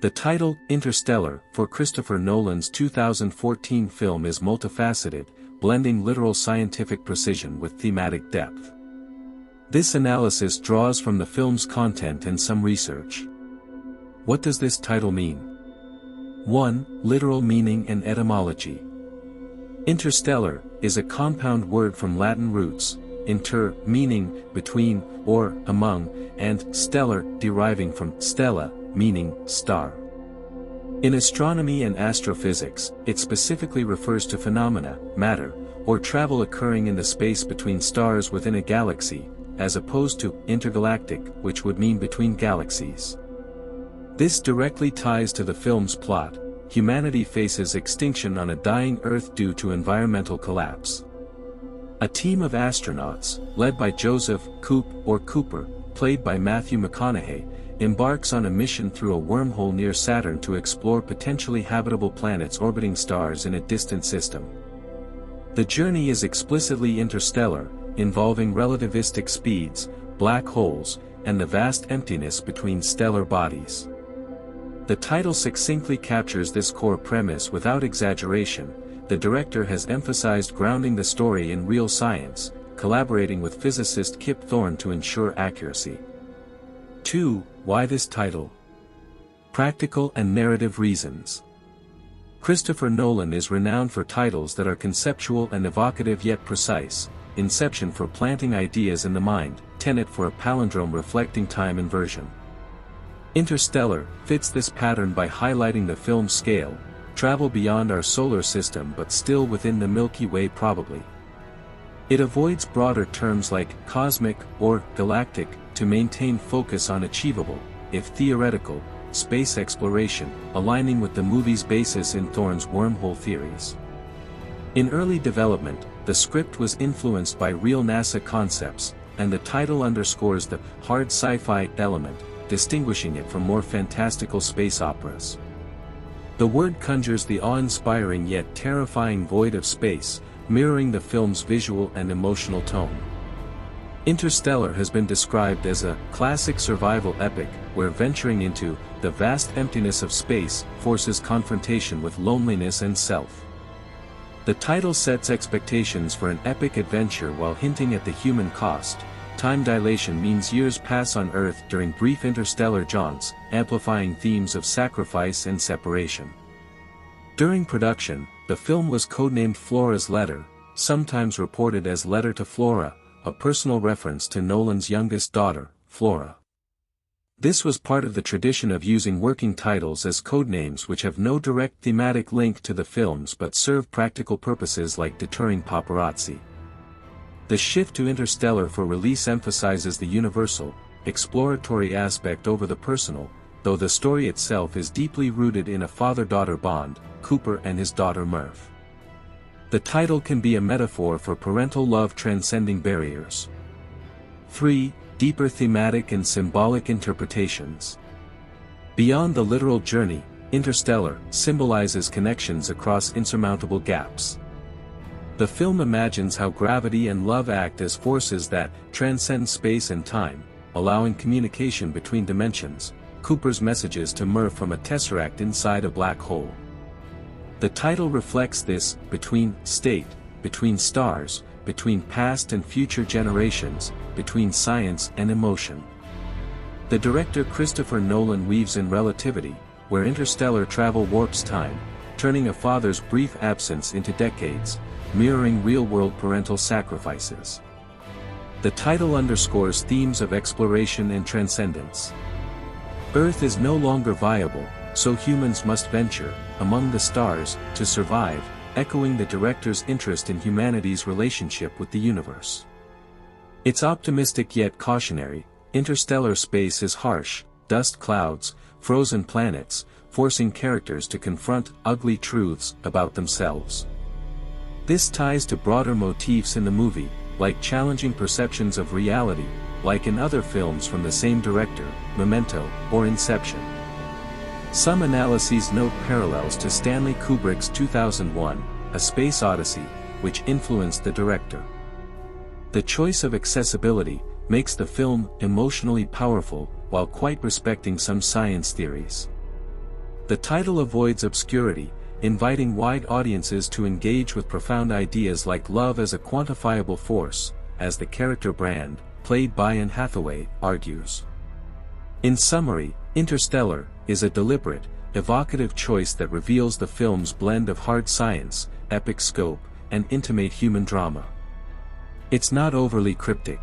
The title, Interstellar, for Christopher Nolan's 2014 film is multifaceted, blending literal scientific precision with thematic depth. This analysis draws from the film's content and some research. What does this title mean? 1. Literal meaning and etymology. Interstellar is a compound word from Latin roots, inter, meaning between, or among, and stellar, deriving from stella, meaning star. In astronomy and astrophysics, it specifically refers to phenomena, matter, or travel occurring in the space between stars within a galaxy, as opposed to intergalactic, which would mean between galaxies. This directly ties to the film's plot. Humanity faces extinction on a dying Earth due to environmental collapse. A team of astronauts, led by Joseph Cooper, played by Matthew McConaughey, embarks on a mission through a wormhole near Saturn to explore potentially habitable planets orbiting stars in a distant system. The journey is explicitly interstellar, involving relativistic speeds, black holes, and the vast emptiness between stellar bodies. The title succinctly captures this core premise without exaggeration. The director has emphasized grounding the story in real science, collaborating with physicist Kip Thorne to ensure accuracy. 2. Why this title? Practical and narrative reasons. Christopher Nolan is renowned for titles that are conceptual and evocative yet precise. Inception for planting ideas in the mind, Tenet for a palindrome reflecting time inversion. Interstellar fits this pattern by highlighting the film's scale, travel beyond our solar system but still within the Milky Way probably. It avoids broader terms like cosmic or galactic to maintain focus on achievable, if theoretical, space exploration, aligning with the movie's basis in Thorne's wormhole theories. In early development, the script was influenced by real NASA concepts, and the title underscores the hard sci-fi element, distinguishing it from more fantastical space operas. The word conjures the awe-inspiring yet terrifying void of space, mirroring the film's visual and emotional tone. Interstellar has been described as a classic survival epic, where venturing into the vast emptiness of space forces confrontation with loneliness and self. The title sets expectations for an epic adventure while hinting at the human cost. Time dilation means years pass on Earth during brief interstellar jaunts, amplifying themes of sacrifice and separation. During production, the film was codenamed Flora's Letter, sometimes reported as Letter to Flora, a personal reference to Nolan's youngest daughter, Flora. This was part of the tradition of using working titles as codenames which have no direct thematic link to the films but serve practical purposes like deterring paparazzi. The shift to Interstellar for release emphasizes the universal, exploratory aspect over the personal, though the story itself is deeply rooted in a father-daughter bond, Cooper and his daughter Murph. The title can be a metaphor for parental love transcending barriers. 3. Deeper thematic and symbolic interpretations. Beyond the literal journey, Interstellar symbolizes connections across insurmountable gaps. The film imagines how gravity and love act as forces that transcend space and time, allowing communication between dimensions. Cooper's messages to Murph from a tesseract inside a black hole. The title reflects this between state, between stars, between past and future generations, between science and emotion. The director Christopher Nolan weaves in relativity, where interstellar travel warps time, turning a father's brief absence into decades, mirroring real-world parental sacrifices. The title underscores themes of exploration and transcendence. Earth is no longer viable, so humans must venture among the stars to survive, echoing the director's interest in humanity's relationship with the universe. It's optimistic yet cautionary. Interstellar space is harsh, dust clouds, frozen planets, forcing characters to confront ugly truths about themselves. This ties to broader motifs in the movie, like challenging perceptions of reality, like in other films from the same director, Memento, or Inception. Some analyses note parallels to Stanley Kubrick's 2001, A Space Odyssey, which influenced the director. The choice of accessibility makes the film emotionally powerful, while quite respecting some science theories. The title avoids obscurity, inviting wide audiences to engage with profound ideas like love as a quantifiable force, as the character Brand, played by Anne Hathaway, argues. In summary, Interstellar is a deliberate, evocative choice that reveals the film's blend of hard science, epic scope, and intimate human drama. It's not overly cryptic.